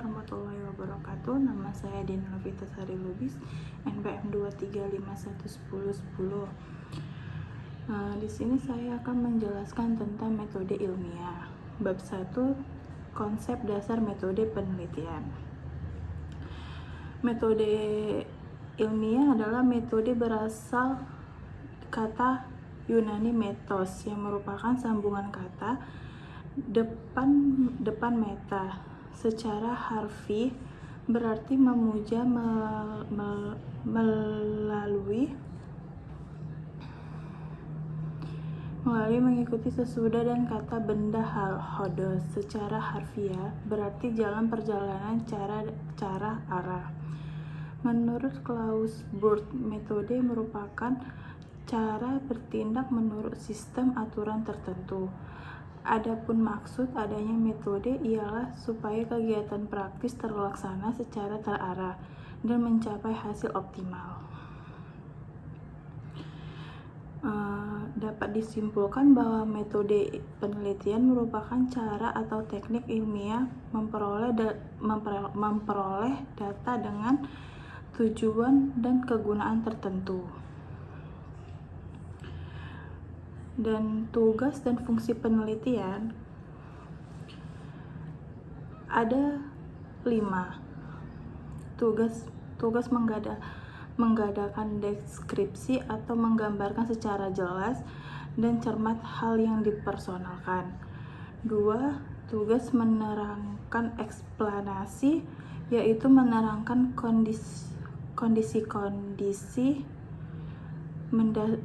warahmatullahi wabarakatuh. Nama saya Dina Novita Sari Lubis, NPM 235111010. Di sini saya akan menjelaskan tentang metode ilmiah. Bab 1, konsep dasar metode penelitian. Metode ilmiah adalah metode berasal kata Yunani metos yang merupakan sambungan kata depan meta. Secara harfi berarti memuja melalui mengikuti sesudah, dan kata benda hodos secara harfiah berarti jalan perjalanan cara arah. Menurut Klaus Burd, metode merupakan cara bertindak menurut sistem aturan tertentu. Adapun maksud adanya metode ialah supaya kegiatan praktis terlaksana secara terarah dan mencapai hasil optimal. Dapat disimpulkan bahwa metode penelitian merupakan cara atau teknik ilmiah memperoleh data dengan tujuan dan kegunaan tertentu. Dan tugas dan fungsi penelitian ada 5. Tugas menggadangkan deskripsi atau menggambarkan secara jelas dan cermat hal yang dipersonalkan. 2. Tugas menerangkan eksplanasi, yaitu menerangkan kondisi-kondisi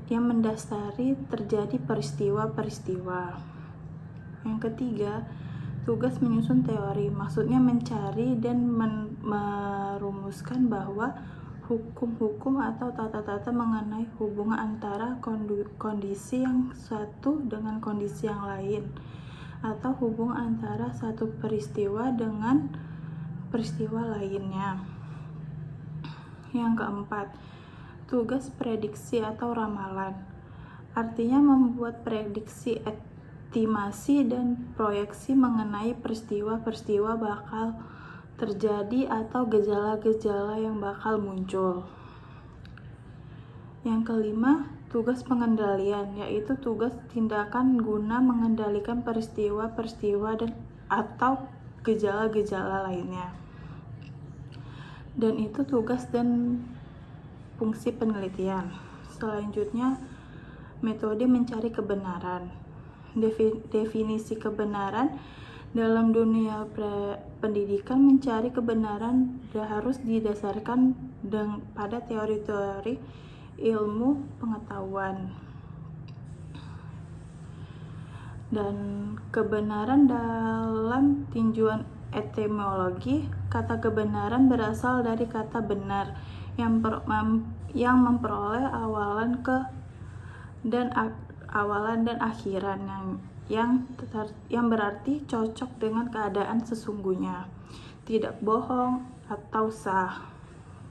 yang mendasari terjadi peristiwa-peristiwa. Yang ketiga, tugas menyusun teori, maksudnya mencari dan merumuskan bahwa hukum-hukum atau tata-tata mengenai hubungan antara kondisi yang satu dengan kondisi yang lain, atau hubungan antara satu peristiwa dengan peristiwa lainnya. Yang keempat, tugas prediksi atau ramalan, artinya membuat prediksi, estimasi, dan proyeksi mengenai peristiwa-peristiwa bakal terjadi atau gejala-gejala yang bakal muncul. Yang kelima, tugas pengendalian, yaitu tugas tindakan guna mengendalikan peristiwa-peristiwa dan atau gejala-gejala lainnya. Dan itu tugas dan fungsi penelitian. Selanjutnya, metode mencari kebenaran. Definisi kebenaran dalam dunia pendidikan, mencari kebenaran harus didasarkan pada teori-teori ilmu pengetahuan. Dan kebenaran dalam tinjauan etimologi, kata kebenaran berasal dari kata benar yang memperoleh awalan dan akhiran yang berarti cocok dengan keadaan sesungguhnya, tidak bohong atau sah.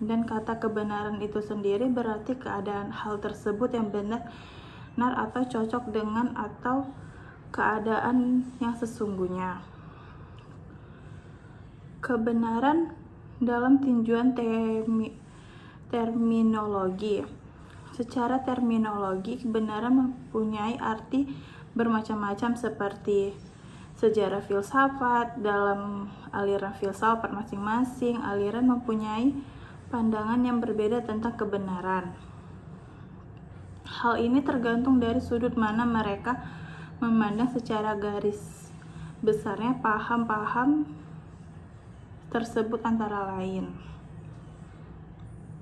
Dan kata kebenaran itu sendiri berarti keadaan hal tersebut yang benar atau cocok dengan atau keadaan yang sesungguhnya. Kebenaran dalam tinjauan terminologi. Secara terminologi, kebenaran mempunyai arti bermacam-macam seperti sejarah filsafat. Dalam aliran filsafat masing-masing aliran mempunyai pandangan yang berbeda tentang kebenaran. Hal ini tergantung dari sudut mana mereka memandang secara garis besarnya paham-paham tersebut, antara lain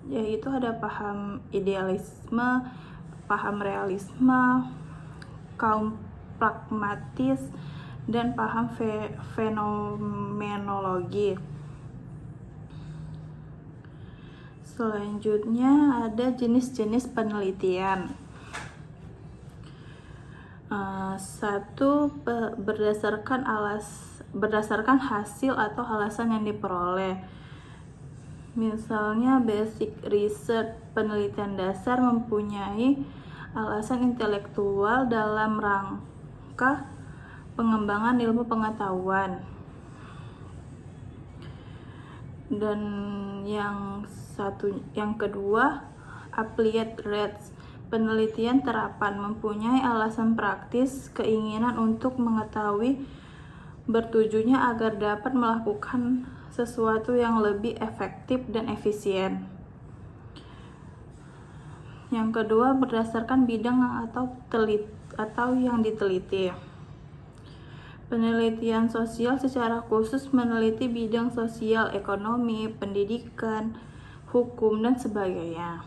yaitu ada paham idealisme, paham realisme, kaum pragmatis, dan paham fenomenologi. Selanjutnya ada jenis-jenis penelitian. 1. Berdasarkan hasil atau alasan yang diperoleh. Misalnya basic research, penelitian dasar mempunyai alasan intelektual dalam rangka pengembangan ilmu pengetahuan. Dan yang kedua, applied research, penelitian terapan, mempunyai alasan praktis, keinginan untuk mengetahui, bertujuannya agar dapat melakukan sesuatu yang lebih efektif dan efisien. Yang kedua, berdasarkan bidang atau yang diteliti. Penelitian sosial secara khusus meneliti bidang sosial, ekonomi, pendidikan, hukum, dan sebagainya.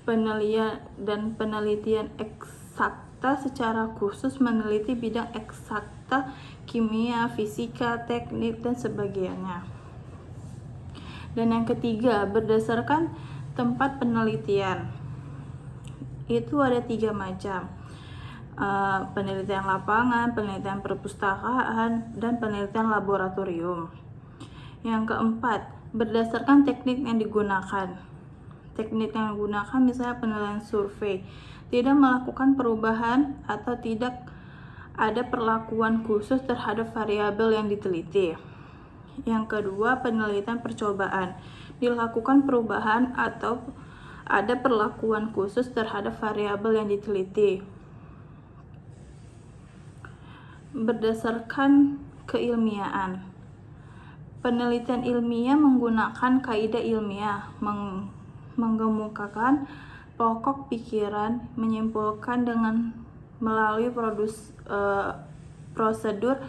Penelitian eksakta secara khusus meneliti bidang eksakta, kimia, fisika, teknik, dan sebagainya. Dan yang ketiga, berdasarkan tempat penelitian. Itu ada 3 macam. Penelitian lapangan, penelitian perpustakaan, dan penelitian laboratorium. Yang keempat, berdasarkan teknik yang digunakan. Teknik yang digunakan misalnya penilaian survei, tidak melakukan perubahan atau tidak ada perlakuan khusus terhadap variabel yang diteliti. Yang kedua, penelitian percobaan, dilakukan perubahan atau ada perlakuan khusus terhadap variabel yang diteliti. Berdasarkan keilmiaan, penelitian ilmiah menggunakan kaidah ilmiah, mengemukakan pokok pikiran, menyimpulkan dengan melalui prosedur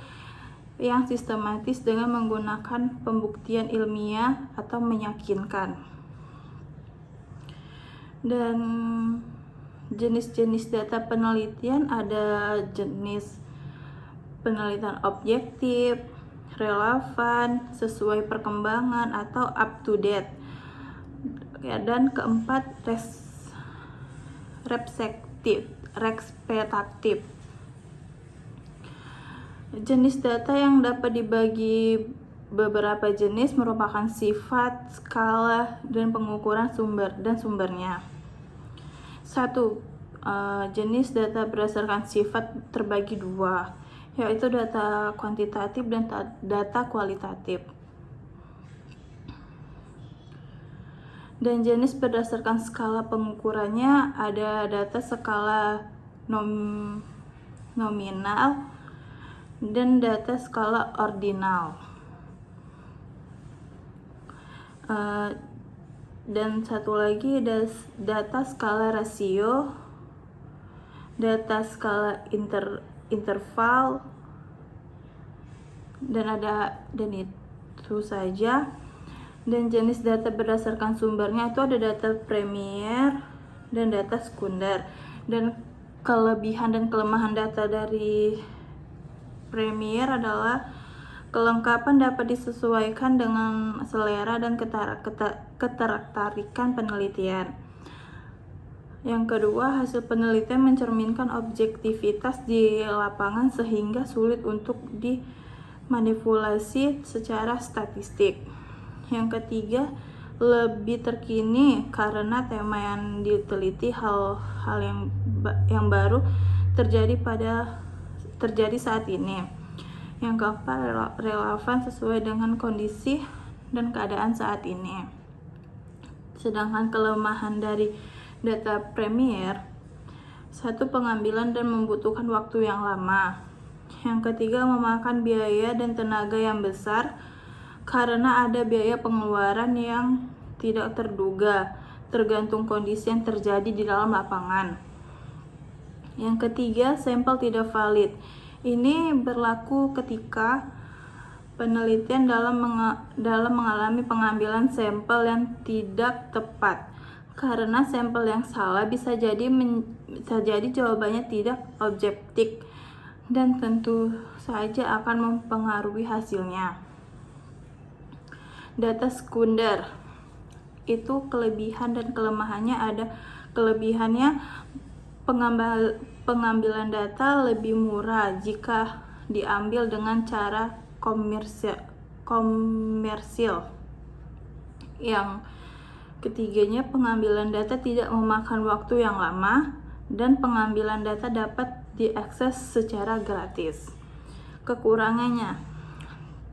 yang sistematis dengan menggunakan pembuktian ilmiah atau meyakinkan. Dan jenis-jenis data penelitian ada jenis penelitian objektif, relevan, sesuai perkembangan, atau up to date. Dan keempat, respektatif. Jenis data yang dapat dibagi beberapa jenis merupakan sifat, skala, dan pengukuran sumbernya. 1. Jenis data berdasarkan sifat terbagi 2, yaitu data kuantitatif dan data kualitatif. Dan jenis berdasarkan skala pengukurannya ada data skala nominal dan data skala ordinal. Dan satu lagi data skala rasio, data skala interval, dan itu saja. Dan jenis data berdasarkan sumbernya itu ada data primer dan data sekunder. Dan kelebihan dan kelemahan data dari primer adalah kelengkapan dapat disesuaikan dengan selera dan ketertarikan penelitian. Yang kedua, hasil penelitian mencerminkan objektivitas di lapangan sehingga sulit untuk dimanipulasi secara statistik. Yang ketiga, lebih terkini karena tema yang diteliti hal yang baru terjadi saat ini. Yang keempat, relevan sesuai dengan kondisi dan keadaan saat ini. Sedangkan kelemahan dari data primer, 1. Pengambilan dan membutuhkan waktu yang lama. Yang ketiga, memakan biaya dan tenaga yang besar karena ada biaya pengeluaran yang tidak terduga, tergantung kondisi yang terjadi di dalam lapangan. Yang ketiga, sampel tidak valid. Ini berlaku ketika penelitian dalam mengalami pengambilan sampel yang tidak tepat. Karena sampel yang salah bisa jadi jawabannya tidak objektif dan tentu saja akan mempengaruhi hasilnya. Data sekunder itu kelebihan dan kelemahannya ada. Kelebihannya, pengambilan data lebih murah jika diambil dengan cara komersil. Yang ketiganya, pengambilan data tidak memakan waktu yang lama dan pengambilan data dapat diakses secara gratis. Kekurangannya,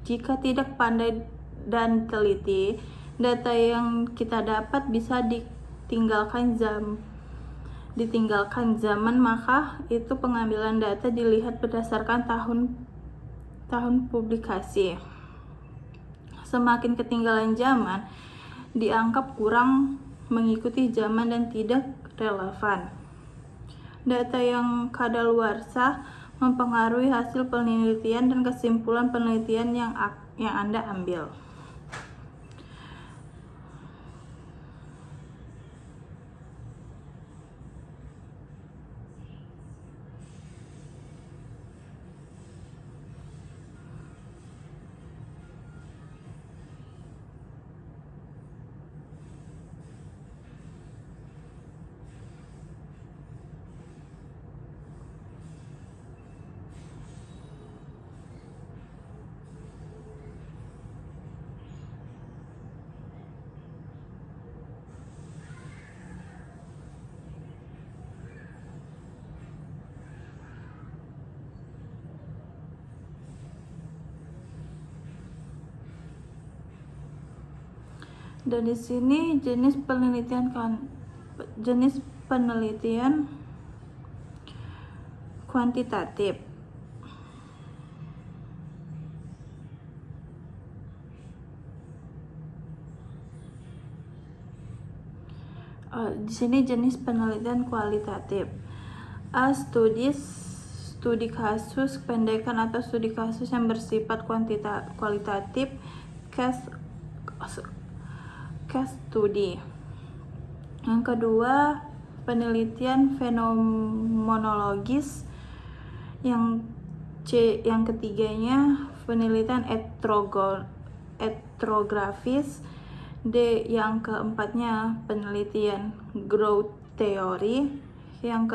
jika tidak pandai dan teliti. Data yang kita dapat bisa ditinggalkan zaman, maka itu pengambilan data dilihat berdasarkan tahun publikasi. Semakin ketinggalan zaman, dianggap kurang mengikuti zaman dan tidak relevan. Data yang kadaluarsa mempengaruhi hasil penelitian dan kesimpulan penelitian yang Anda ambil. Dan di sini jenis penelitian kuantitatif. Di sini jenis penelitian kualitatif. Studi kasus, pendekan atau studi kasus yang bersifat kualitatif, case study. Yang kedua, penelitian fenomenologis. Yang ketiganya, penelitian etnografis. Yang keempatnya, penelitian growth theory. Yang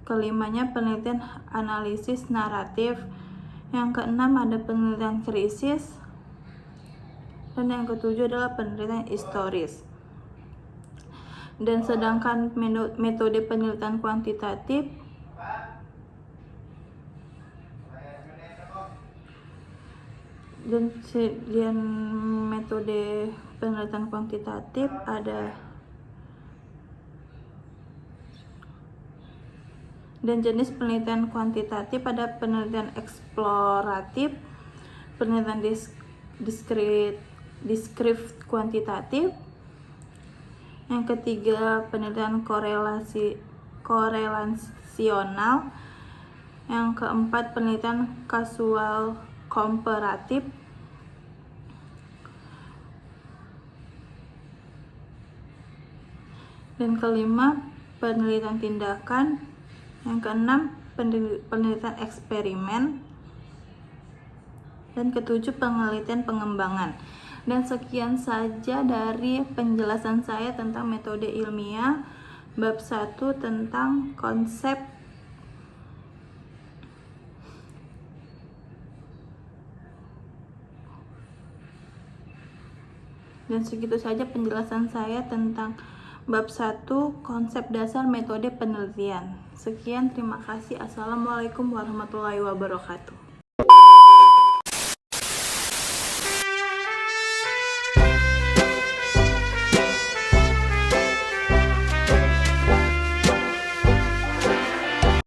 kelimanya, penelitian analisis naratif. Yang keenam ada penelitian krisis. Dan yang ketujuh adalah penelitian historis. Dan sedangkan metode penelitian kuantitatif dan metode penelitian kuantitatif ada dan jenis penelitian kuantitatif ada penelitian eksploratif, penelitian deskriptif kuantitatif. Yang ketiga, penelitian korelasional. Yang keempat, penelitian kasual komparatif. Dan kelima, penelitian tindakan. Yang keenam, penelitian eksperimen. Dan ketujuh, penelitian pengembangan. Dan sekian saja dari penjelasan saya tentang metode ilmiah bab 1 tentang konsep. Dan segitu saja penjelasan saya tentang bab 1 konsep dasar metode penelitian. Sekian, terima kasih. Assalamualaikum warahmatullahi wabarakatuh.